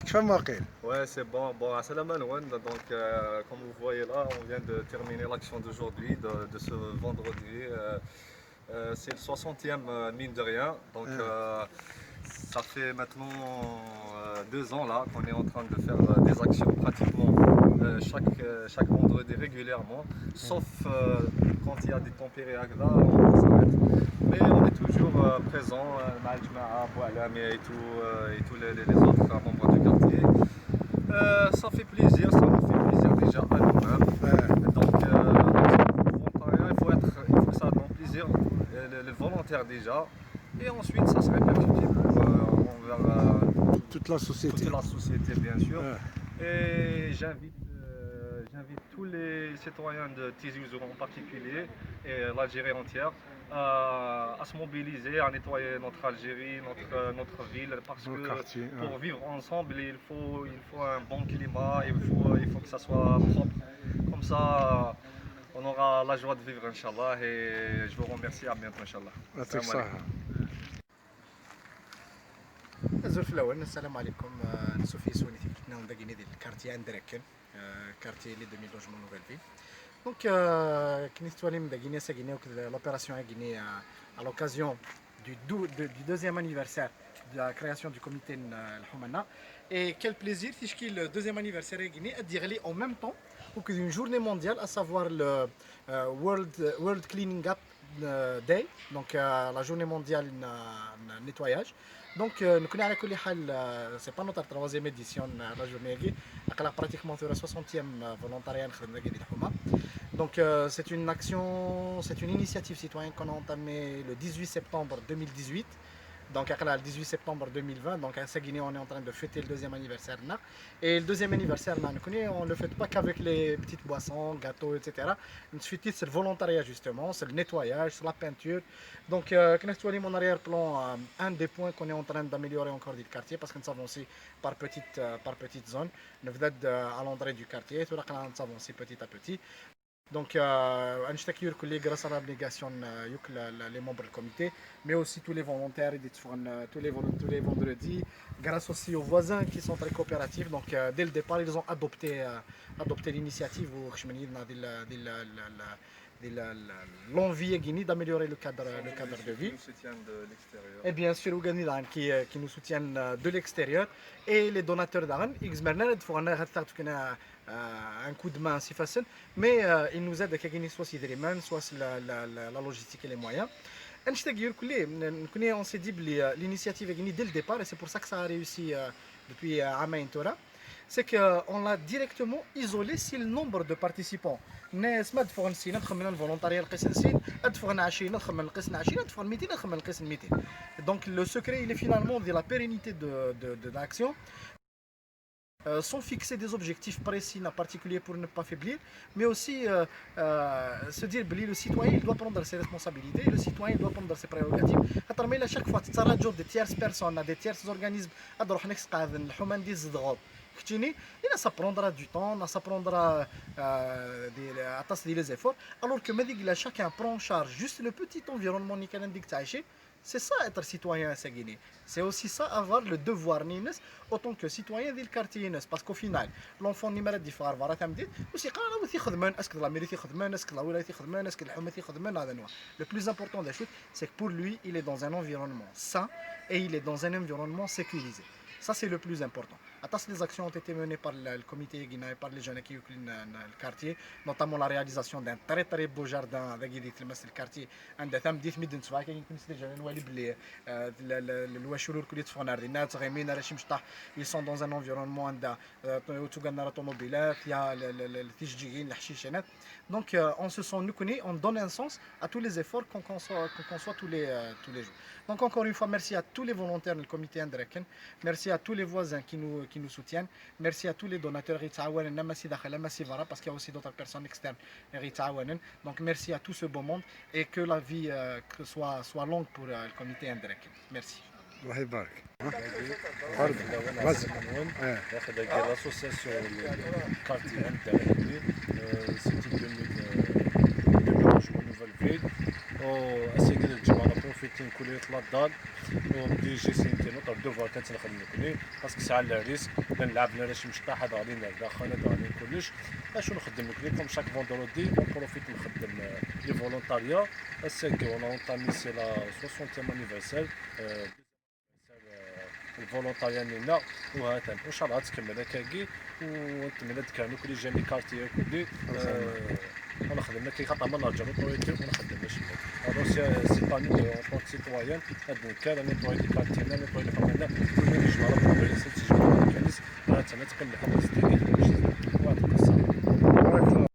كيفما واقيل. Ouais, c'est bon. Bon, Assalamu alaikum. Donc, comme vous voyez là, on vient de terminer l'action d'aujourd'hui, de ce vendredi. C'est le 60e, mine de rien. Donc, ça fait maintenant 2 ans là qu'on est en train de faire des actions pratiquement chaque vendredi régulièrement, sauf quand il y a des températures agda, on s'arrête. Mais on est toujours présent, Majma, Boualami et tous les autres membres du quartier. Ça fait plaisir, ça nous fait plaisir déjà à nous-mêmes. Donc, volontariat, il faut que ça donne plaisir, le volontaire déjà, et ensuite ça se répercute envers Toute la société. toute la société, bien sûr. Et j'invite tous les citoyens de Tizi Ouzou en particulier et l'Algérie entière à se mobiliser, à nettoyer notre Algérie, notre ville, parce Nos que quartiers, pour vivre ensemble, il faut un bon climat, il faut que ça soit propre. Comme ça, on aura la joie de vivre, Inch'Allah, et je vous remercie, à bientôt, Inch'Allah. يعطيك Salam alaikum. الصحة. الزرف الاول السلام عليكم. نسوفي سوني تيكنا نداكيني ديال الكارتي اندراكن كارتي لي دومي لوجمون نوفيل في دونك كني توالي مداكيني ساكيني l'opération Guinée à l'occasion du deuxième anniversaire de la création du comité الحمانة. Et quel plaisir تيشكي le deuxième anniversaire Guinée ادير en même temps une journée mondiale, à savoir le World Cleaning Up Day, donc la journée mondiale nettoyage. Donc nous connaissons à quel c'est pas notre troisième édition la journée qui a pratiquement sur la 60e volontariat. Donc c'est une action, c'est une initiative citoyenne qu'on a entamée le 18 septembre 2018. Donc le 18 septembre 2020, donc à Guinée, on est en train de fêter le deuxième anniversaire. Et le deuxième anniversaire, on ne le fête pas qu'avec les petites boissons, gâteaux, etc. C'est le volontariat justement, c'est le nettoyage, c'est la peinture. Donc, mon arrière-plan, un des points qu'on est en train d'améliorer encore du quartier, parce que nous avons aussi par petite zone, nous venons à l'entrée du quartier, nous avons aussi petit à petit. Donc, grâce à l'abnégation les membres du comité, mais aussi tous les volontaires tous les vendredis, grâce aussi aux voisins qui sont très coopératifs. Donc, dès le départ, ils ont adopté l'initiative l'envie d'améliorer le cadre de vie. Nous soutiennent de l'extérieur. Et bien sûr, qui nous soutiennent de l'extérieur. Et les donateurs d'Aran, un coup de main si facile, mais ils nous aident à soit soit la logistique et les moyens. On s'est dit l'initiative dès le départ, et c'est pour ça que ça a réussi depuis Amain Tora, c'est qu'on l'a directement isolé si le nombre de participants. الناس ما دفعوا نسينا ندخل من الفولونتاريا نقيس نسين ادفعنا 20 ندخل من القسم 20 ندفع 200 ندخل من القسم 200. Donc le secret il est finalement de la pérennité de l'action. Sans fixer des objectifs précis en particulier pour ne pas faiblir, mais aussi se dire que le citoyen il doit prendre ses responsabilités, le citoyen doit prendre ses prérogatives. À chaque fois, tu as des tierces personnes, des tierces organismes, ça prendra du temps, ça prendra des efforts, alors que chacun prend en charge juste le petit environnement qui c'est ça être citoyen à Guinée. C'est aussi ça avoir le devoir autant que citoyen du quartier parce qu'au final l'enfant numéro دي فار فارا تمدي وسي قال وثي يخدمن اسك لا ميري يخدمن اسك لا ولاية يخدمن اسك الحومة يخدمن هذا نوع. Le plus important des choses c'est que pour lui il est dans un environnement sain et il est dans un environnement sécurisé. Ça c'est le plus important. Les actions ont été menées par le comité guinéen et par les jeunes qui occupent le quartier, notamment la réalisation d'un très très beau jardin avec le quartier. Ils sont dans un environnement donc on se sent nous connaît, on donne un sens à tous les efforts qu'on conçoit tous les jours. Donc encore une fois, merci à tous les volontaires du comité Andreken, merci à tous les voisins qui nous soutiennent, merci à tous les donateurs parce qu'il y a aussi d'autres personnes externes. Donc merci à tout ce beau monde et que la vie soit longue pour le comité Andreken. Merci. الله يبارك. L'association quartier Internet, c'est une demi-logements nouvelle ville. À Séguin, on a profité كيتم كل يطلع الدار ودي جي سنتين وطر دوفوار كنخدم كلي خاصك تسعى للريسك نلعب لنا شي مشطح هذا غادي نلعب خانه غادي كلش اش نخدم كلي كوم شاك فوندرودي بروفيت نخدم لي فولونتاريا الساكي اون اونطامي سي لا 60 انيفرسير الفولونتاريا لينا وهذا ان شاء الله تكمل هكاكي ونتمنى كانوا كل جميع كارتي كلي انا خدمنا كي خاطر ما نرجعوا طويتي ونخدم باش هذا سي با نو اون طونك سيتويان هاد الكال انا طويتي كارتينا انا طويتي كمان كل نجمع راه بروبليم سيتي جمع كنيس انا تما تكمل حق الستيك واحد القصه